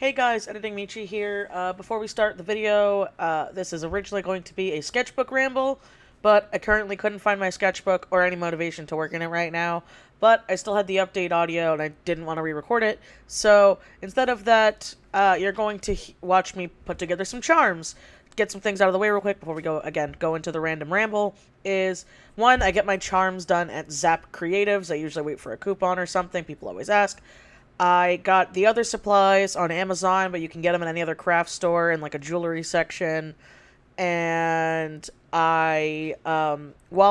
Hey guys, Editing Michie here. Before we start the video, this is originally going to be a sketchbook ramble, but I currently couldn't find my sketchbook or any motivation to work in it right now, but I still had the update audio and I didn't want to re-record it, so instead of that, you're going to watch me put together some charms. Get some things out of the way real quick before we go into the random ramble. Is one, I get my charms done at Zap Creatives. I usually wait for a coupon or something, people always ask. I got the other supplies on Amazon, but you can get them in any other craft store in like a jewelry section. And while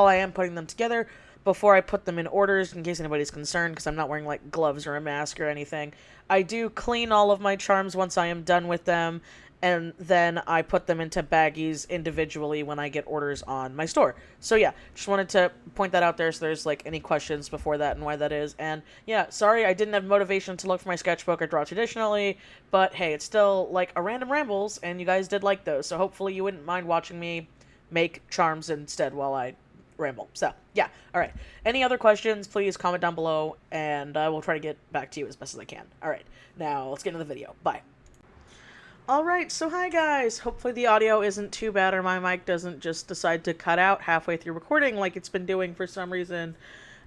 I am putting them together, before I put them in orders, in case anybody's concerned, because I'm not wearing like gloves or a mask or anything, I do clean all of my charms once I am done with them, and then I put them into baggies individually when I get orders on my store. So yeah, just wanted to point that out there so there's like any questions before that and why that is. And yeah, sorry I didn't have motivation to look for my sketchbook or draw traditionally, but hey, it's still like a random rambles and you guys did like those, so hopefully you wouldn't mind watching me make charms instead while I ramble. So yeah, alright. Any other questions, please comment down below and I will try to get back to you as best as I can. Alright, now let's get into the video. Bye. Alright, so hi guys! Hopefully the audio isn't too bad or my mic doesn't just decide to cut out halfway through recording like it's been doing for some reason.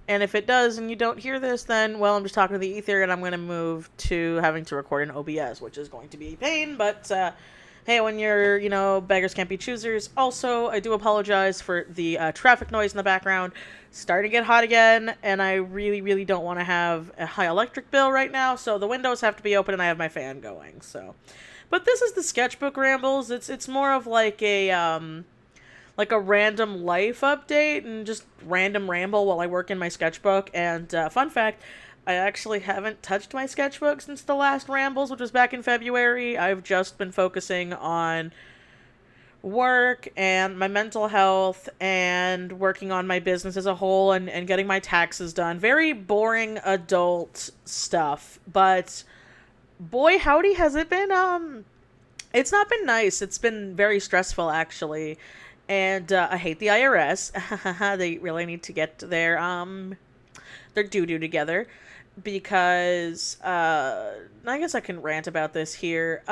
And if it does and you don't hear this, then, well, I'm just talking to the ether and I'm going to move to having to record in OBS, which is going to be a pain, but, hey, when you're, beggars can't be choosers. Also, I do apologize for the traffic noise in the background. Starting to get hot again, and I really, really don't want to have a high electric bill right now, so the windows have to be open and I have my fan going, so... But this is the sketchbook rambles. It's more of like a random life update and just random ramble while I work in my sketchbook. And fun fact, I actually haven't touched my sketchbook since the last rambles, which was back in February. I've just been focusing on work and my mental health and working on my business as a whole and getting my taxes done. Very boring adult stuff, but... boy, howdy, has it been, it's not been nice. It's been very stressful, actually, and, I hate the IRS. They really need to get their doo-doo together, because, I guess I can rant about this here.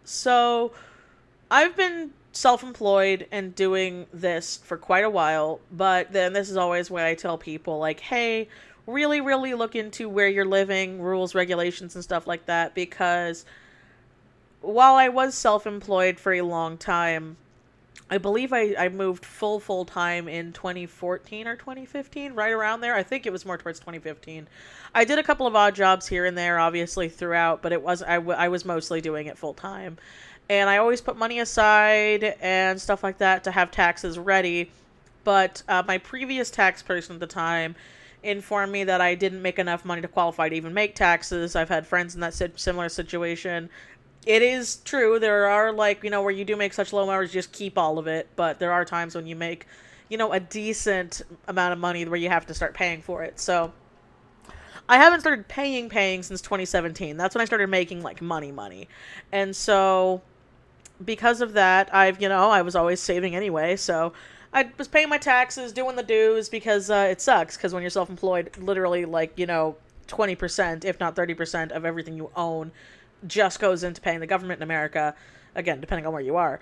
So, I've been self-employed and doing this for quite a while, but then this is always where I tell people, like, hey, really, really look into where you're living, rules, regulations, and stuff like that, because while I was self-employed for a long time, I believe I moved full-time in 2014 or 2015, right around there. I think it was more towards 2015. I did a couple of odd jobs here and there, obviously, throughout, but I was mostly doing it full-time. And I always put money aside and stuff like that to have taxes ready, but my previous tax person at the time informed me that I didn't make enough money to qualify to even make taxes. I've had friends in that similar situation. It is true, there are, like, where you do make such low numbers, just keep all of it, but there are times when you make, a decent amount of money where you have to start paying for it. So, I haven't started paying since 2017. That's when I started making, like, money. And so, because of that, I was always saving anyway, so... I was paying my taxes, doing the dues, because it sucks, because when you're self-employed, literally, 20%, if not 30% of everything you own just goes into paying the government in America, again, depending on where you are.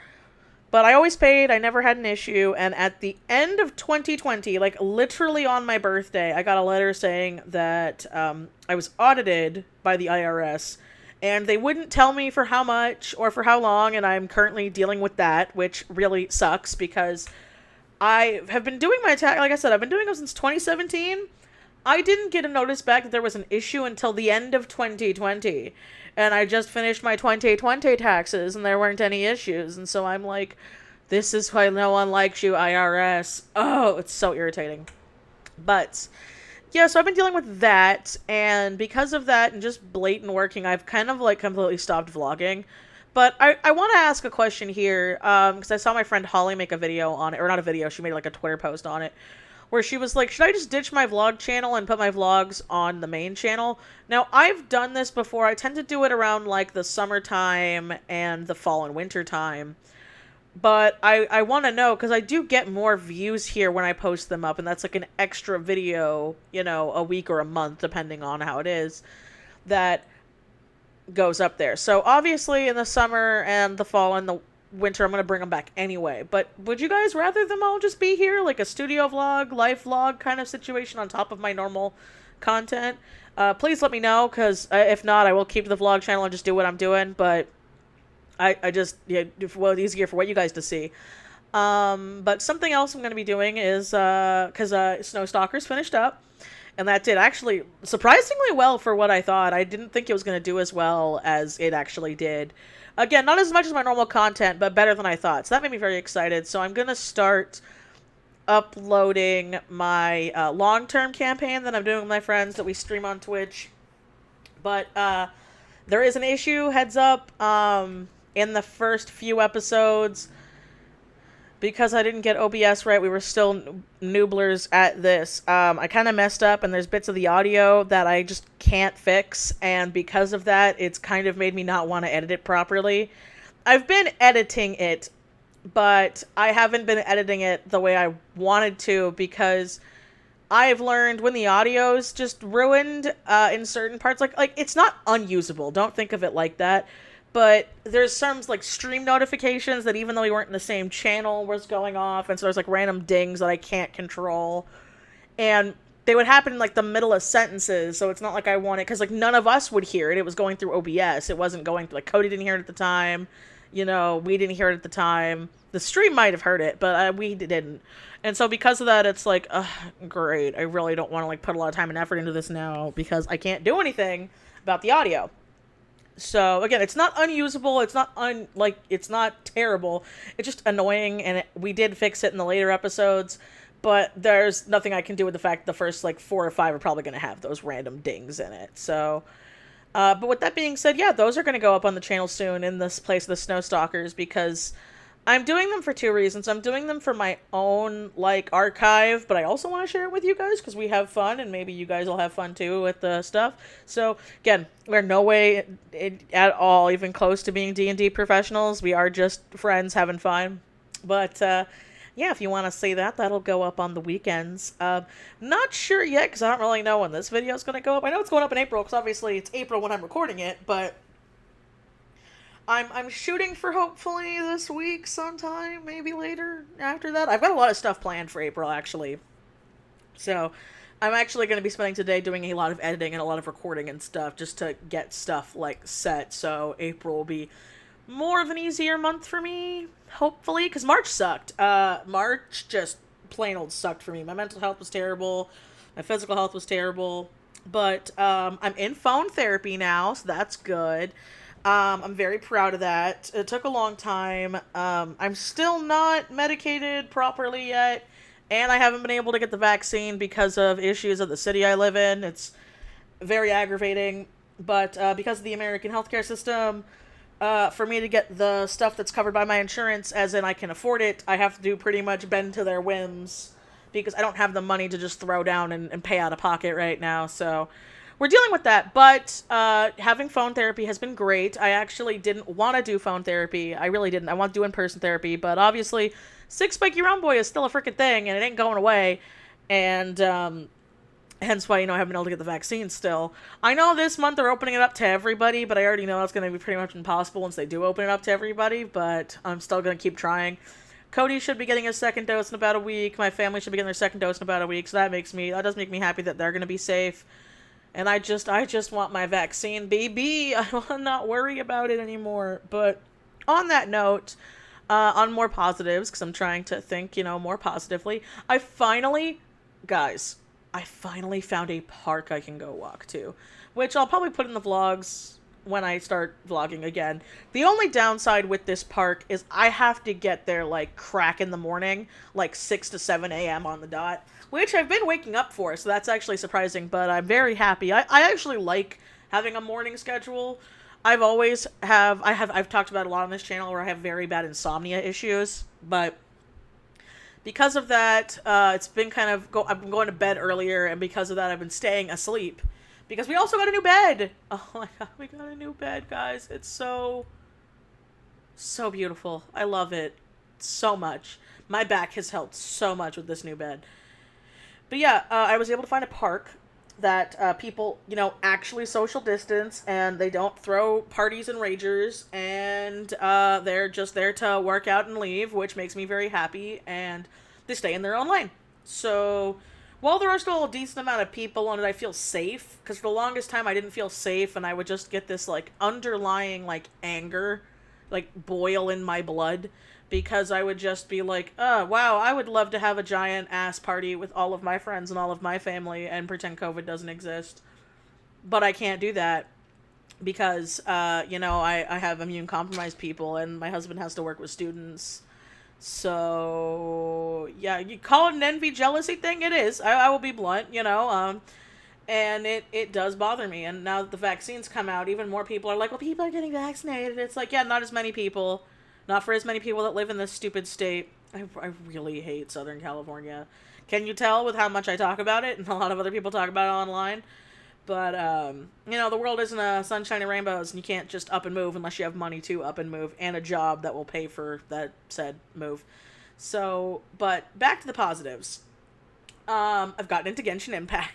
But I always paid, I never had an issue, and at the end of 2020, like, literally on my birthday, I got a letter saying that I was audited by the IRS, and they wouldn't tell me for how much or for how long, and I'm currently dealing with that, which really sucks, because... I have been doing my tax, like I said, I've been doing them since 2017. I didn't get a notice back that there was an issue until the end of 2020. And I just finished my 2020 taxes and there weren't any issues. And so I'm like, this is why no one likes you, IRS. Oh, it's so irritating. But, yeah, so I've been dealing with that. And because of that and just blatant working, I've kind of, completely stopped vlogging. But I want to ask a question here, because I saw my friend Holly make a video on it, or not a video, she made a Twitter post on it, where she was like, should I just ditch my vlog channel and put my vlogs on the main channel? Now, I've done this before. I tend to do it around, the summertime and the fall and winter time. But I want to know, because I do get more views here when I post them up, and that's an extra video, a week or a month, depending on how it is, that... goes up there. So obviously in the summer and the fall and the winter, I'm going to bring them back anyway. But would you guys rather them all just be here, like a studio vlog, life vlog kind of situation on top of my normal content? Please let me know, because if not, I will keep the vlog channel and just do what I'm doing. But I just, yeah, well, it's easier for what you guys to see. But something else I'm going to be doing is, because Stalkers finished up, and that did actually surprisingly well for what I thought. I didn't think it was going to do as well as it actually did. Again, not as much as my normal content, but better than I thought. So that made me very excited. So I'm going to start uploading my long-term campaign that I'm doing with my friends that we stream on Twitch. But there is an issue, heads up, in the first few episodes. Because I didn't get OBS right, we were still nooblers at this. I kind of messed up, and there's bits of the audio that I just can't fix, and because of that, it's kind of made me not want to edit it properly. I've been editing it, but I haven't been editing it the way I wanted to, because I've learned when the audio's just ruined in certain parts, like it's not unusable, don't think of it like that. But there's some, like, stream notifications that even though we weren't in the same channel was going off. And so there's, like, random dings that I can't control. And they would happen in, like, the middle of sentences. So it's not like I want it. Because, like, none of us would hear it. It was going through OBS. It wasn't going through, like, Cody didn't hear it at the time. You know, we didn't hear it at the time. The stream might have heard it, but we didn't. And so because of that, it's like, great. I really don't want to, like, put a lot of time and effort into this now. Because I can't do anything about the audio. So, again, it's not unusable, it's not it's not terrible, it's just annoying, and we did fix it in the later episodes, but there's nothing I can do with the fact that the first, like, 4 or 5 are probably going to have those random dings in it, so, but with that being said, yeah, those are going to go up on the channel soon in this place, the Snow Stalkers, because I'm doing them for 2 reasons. I'm doing them for my own, like, archive, but I also want to share it with you guys, because we have fun, and maybe you guys will have fun, too, with the stuff. So, again, we're no way at all even close to being D&D professionals. We are just friends having fun. But, yeah, if you want to see that, that'll go up on the weekends. Not sure yet, because I don't really know when this video is going to go up. I know it's going up in April, because obviously it's April when I'm recording it, but I'm shooting for hopefully this week sometime, maybe later after that. I've got a lot of stuff planned for April, actually. So, I'm actually going to be spending today doing a lot of editing and a lot of recording and stuff just to get stuff, like, set. So, April will be more of an easier month for me, hopefully, because March sucked. March just plain old sucked for me. My mental health was terrible. My physical health was terrible. But, I'm in phone therapy now, so that's good. I'm very proud of that. It took a long time. I'm still not medicated properly yet, and I haven't been able to get the vaccine because of issues of the city I live in. It's very aggravating, but because of the American healthcare system, for me to get the stuff that's covered by my insurance, as in I can afford it, I have to pretty much bend to their whims, because I don't have the money to just throw down and pay out of pocket right now, so we're dealing with that, but having phone therapy has been great. I actually didn't want to do phone therapy. I really didn't. I want to do in-person therapy, but obviously, Six Spiky Round Boy is still a freaking thing, and it ain't going away, and hence why, I haven't been able to get the vaccine still. I know this month they're opening it up to everybody, but I already know that's going to be pretty much impossible once they do open it up to everybody, but I'm still going to keep trying. Cody should be getting his second dose in about a week. My family should be getting their second dose in about a week, so that does make me happy that they're going to be safe. And I just want my vaccine, baby. I will not worry about it anymore. But on that note, on more positives, because I'm trying to think, more positively, I finally found a park I can go walk to, which I'll probably put in the vlogs when I start vlogging again. The only downside with this park is I have to get there, like, crack in the morning, like 6 to 7 a.m. on the dot, which I've been waking up for, so that's actually surprising, but I'm very happy. I actually like having a morning schedule. I've talked about a lot on this channel where I have very bad insomnia issues, but because of that, it's been I've been going to bed earlier, and because of that, I've been staying asleep. Because we also got a new bed! Oh my god, we got a new bed, guys. It's so beautiful. I love it so much. My back has helped so much with this new bed. But yeah, I was able to find a park that people, actually social distance and they don't throw parties and ragers, and they're just there to work out and leave, which makes me very happy, and they stay in their own lane. So while there are still a decent amount of people on it, I feel safe, because for the longest time I didn't feel safe, and I would just get this like underlying like anger like boil in my blood, because I would just be like, oh, wow, I would love to have a giant ass party with all of my friends and all of my family and pretend COVID doesn't exist. But I can't do that because, I have immune compromised people and my husband has to work with students. So, yeah, you call it an envy jealousy thing? It is. I will be blunt, and it does bother me. And now that the vaccines come out, even more people are like, well, people are getting vaccinated. It's like, yeah, not as many people. Not for as many people that live in this stupid state. I really hate Southern California. Can you tell with how much I talk about it? And a lot of other people talk about it online. But, the world isn't a sunshine and rainbows, and you can't just up and move unless you have money to up and move and a job that will pay for that said move. So, but back to the positives. I've gotten into Genshin Impact.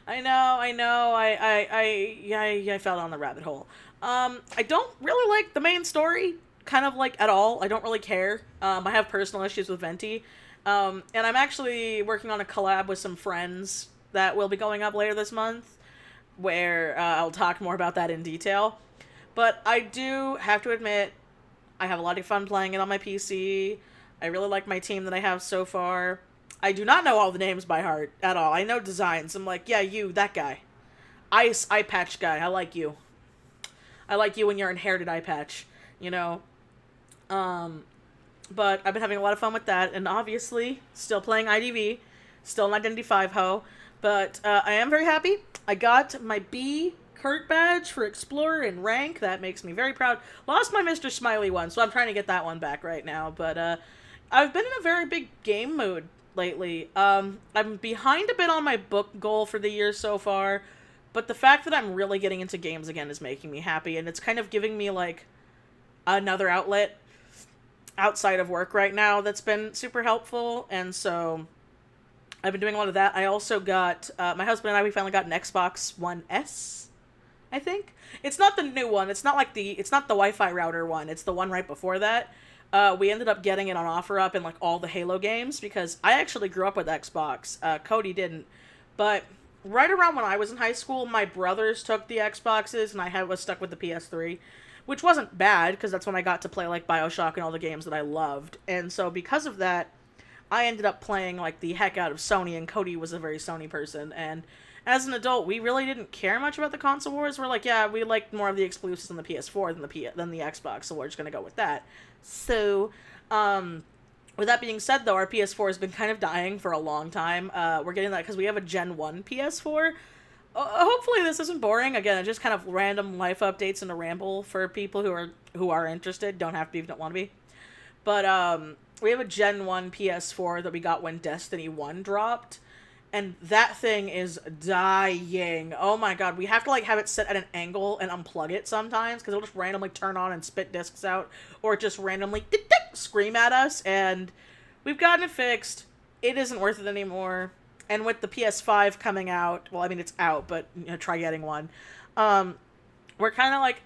I know, I fell down the rabbit hole. I don't really like the main story, kind of like at all. I don't really care. I have personal issues with Venti. And I'm actually working on a collab with some friends that will be going up later this month, where I'll talk more about that in detail. But I do have to admit, I have a lot of fun playing it on my PC. I really like my team that I have so far. I do not know all the names by heart at all. I know designs. I'm like, yeah, you, that guy. Ice eye patch guy. I like you. I like you when you're inherited eye patch, But I've been having a lot of fun with that, and obviously, still playing IDV, still an Identity 5 hoe, but I am very happy. I got my B Kurt badge for Explorer in rank. That makes me very proud. Lost my Mr. Smiley one, so I'm trying to get that one back right now, but I've been in a very big game mood lately. I'm behind a bit on my book goal for the year so far, but the fact that I'm really getting into games again is making me happy, and it's kind of giving me, like, another outlet outside of work right now that's been super helpful, and so I've been doing a lot of that. I also got, my husband and I, we finally got an Xbox One S, I think. It's not the new one. It's not the Wi-Fi router one. It's the one right before that. We ended up getting it on OfferUp in, like, all the Halo games, because I actually grew up with Xbox. Cody didn't. But right around when I was in high school, my brothers took the Xboxes, and I was stuck with the PS3, which wasn't bad, because that's when I got to play, like, BioShock and all the games that I loved. And so because of that, I ended up playing, like, the heck out of Sony, and Cody was a very Sony person, and as an adult, we really didn't care much about the console wars. We're like, yeah, we liked more of the exclusives on the PS4 than the Xbox, so we're just gonna go with that. So, with that being said, though, our PS4 has been kind of dying for a long time. We're getting that because we have a Gen 1 PS4. Hopefully this isn't boring. Again, just kind of random life updates and a ramble for people who are interested. Don't have to be if you don't want to be. But, we have a Gen 1 PS4 that we got when Destiny 1 dropped. And that thing is dying. Oh my god, we have to, like, have it set at an angle and unplug it sometimes, because it'll just randomly turn on and spit discs out, or just randomly scream at us, and we've gotten it fixed. It isn't worth it anymore. And with the PS5 coming out, well, I mean, it's out, but, try getting one. We're kind of like,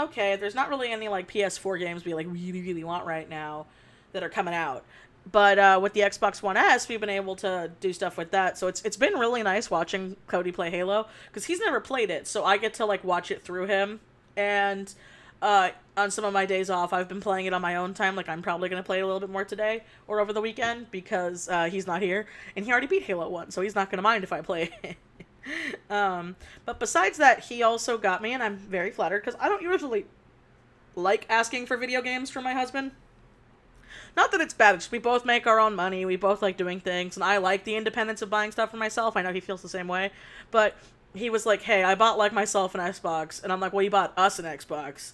okay, there's not really any, like, PS4 games we, like, really, really want right now that are coming out. But with the Xbox One S, we've been able to do stuff with that. So it's been really nice watching Cody play Halo, because he's never played it, so I get to, like, watch it through him. And on some of my days off, I've been playing it on my own time. Like, I'm probably going to play it a little bit more today or over the weekend, because he's not here. And he already beat Halo 1, so he's not going to mind if I play it. But besides that, he also got me, and I'm very flattered, because I don't usually like asking for video games from my husband. Not that it's bad, it's just we both make our own money, we both like doing things, and I like the independence of buying stuff for myself. I know he feels the same way, but he was like, hey, I bought, like, myself an Xbox, and I'm like, well, you bought us an Xbox.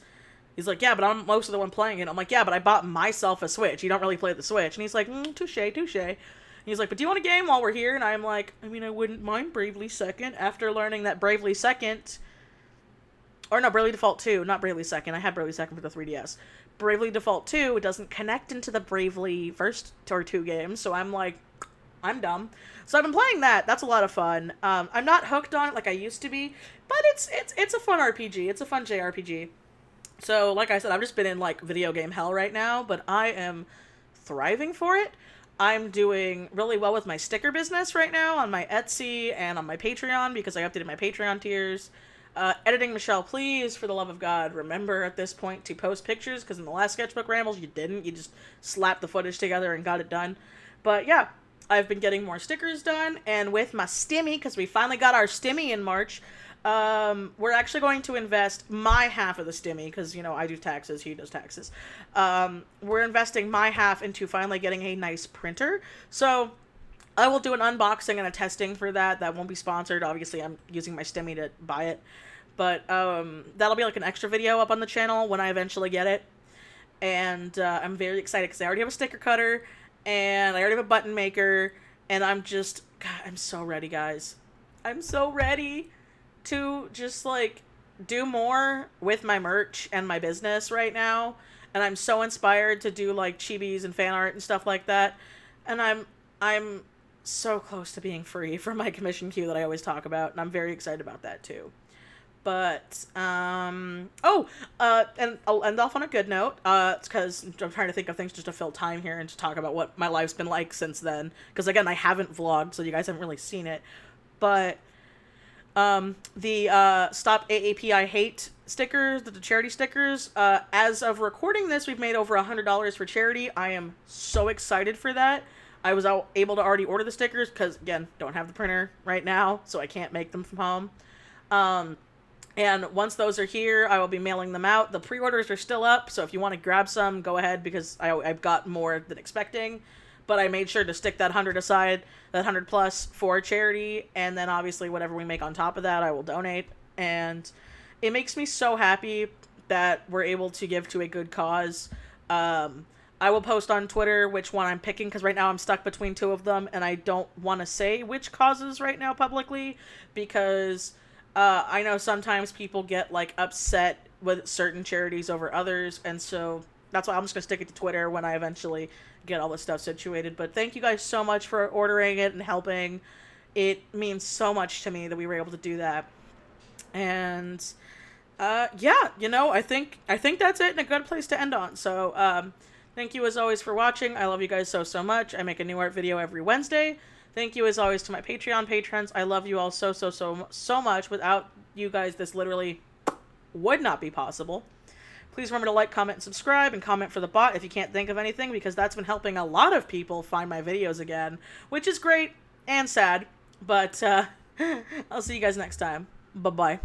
He's like, yeah, but I'm most of the one playing it. I'm like, yeah, but I bought myself a Switch. You don't really play the Switch. And he's like, touche. And he's like, but do you want a game while we're here? And I'm like, I mean, I wouldn't mind Bravely Second, after learning that Bravely Second, or no, Bravely Default 2, not Bravely Second. I had Bravely Second for the 3DS. Bravely Default 2 doesn't connect into the Bravely first or two games, so I'm like, I'm dumb. So I've been playing that. That's a lot of fun. I'm not hooked on it like I used to be, but it's a fun RPG. It's a fun JRPG. So, like I said, I've just been in, like, video game hell right now, but I am thriving for it. I'm doing really well with my sticker business right now on my Etsy and on my Patreon because I updated my Patreon tiers. Editing Michelle, please, for the love of God, remember at this point to post pictures, because in the last Sketchbook Rambles, you didn't. You just slapped the footage together and got it done. But yeah, I've been getting more stickers done, and with my stimmy, because we finally got our stimmy in March, we're actually going to invest my half of the stimmy, because, you know, I do taxes, he does taxes. We're investing my half into finally getting a nice printer. So I will do an unboxing and a testing for that. That won't be sponsored. Obviously, I'm using my stimmy to buy it. But that'll be like an extra video up on the channel when I eventually get it. And I'm very excited because I already have a sticker cutter, and I already have a button maker, and I'm just, God, I'm so ready, guys. I'm so ready to just, like, do more with my merch and my business right now. And I'm so inspired to do, like, chibis and fan art and stuff like that. And I'm so close to being free from my commission queue that I always talk about, and I'm very excited about that too. But, and I'll end off on a good note, it's because I'm trying to think of things just to fill time here and to talk about what my life's been like since then. Because, again, I haven't vlogged, so you guys haven't really seen it. But, the, Stop AAP I Hate stickers, the charity stickers, as of recording this, we've made over $100 for charity. I am so excited for that. I was able to already order the stickers because, again, don't have the printer right now, so I can't make them from home. And once those are here, I will be mailing them out. The pre-orders are still up, so if you want to grab some, go ahead, because I've got more than expecting. But I made sure to stick that 100 aside, that 100 plus, for charity, and then obviously whatever we make on top of that, I will donate. And it makes me so happy that we're able to give to a good cause. I will post on Twitter which one I'm picking, because right now I'm stuck between two of them, and I don't want to say which causes right now publicly, because I know sometimes people get, like, upset with certain charities over others, and so that's why I'm just going to stick it to Twitter when I eventually get all this stuff situated. But thank you guys so much for ordering it and helping. It means so much to me that we were able to do that. And, yeah, you know, I think that's it and a good place to end on. So, thank you as always for watching. I love you guys so much. I make a new art video every Wednesday. Thank you as always to my Patreon patrons. I love you all so much. Without you guys, this literally would not be possible. Please remember to like, comment, and subscribe, and comment for the bot if you can't think of anything, because that's been helping a lot of people find my videos again, which is great and sad. But I'll see you guys next time. Bye-bye.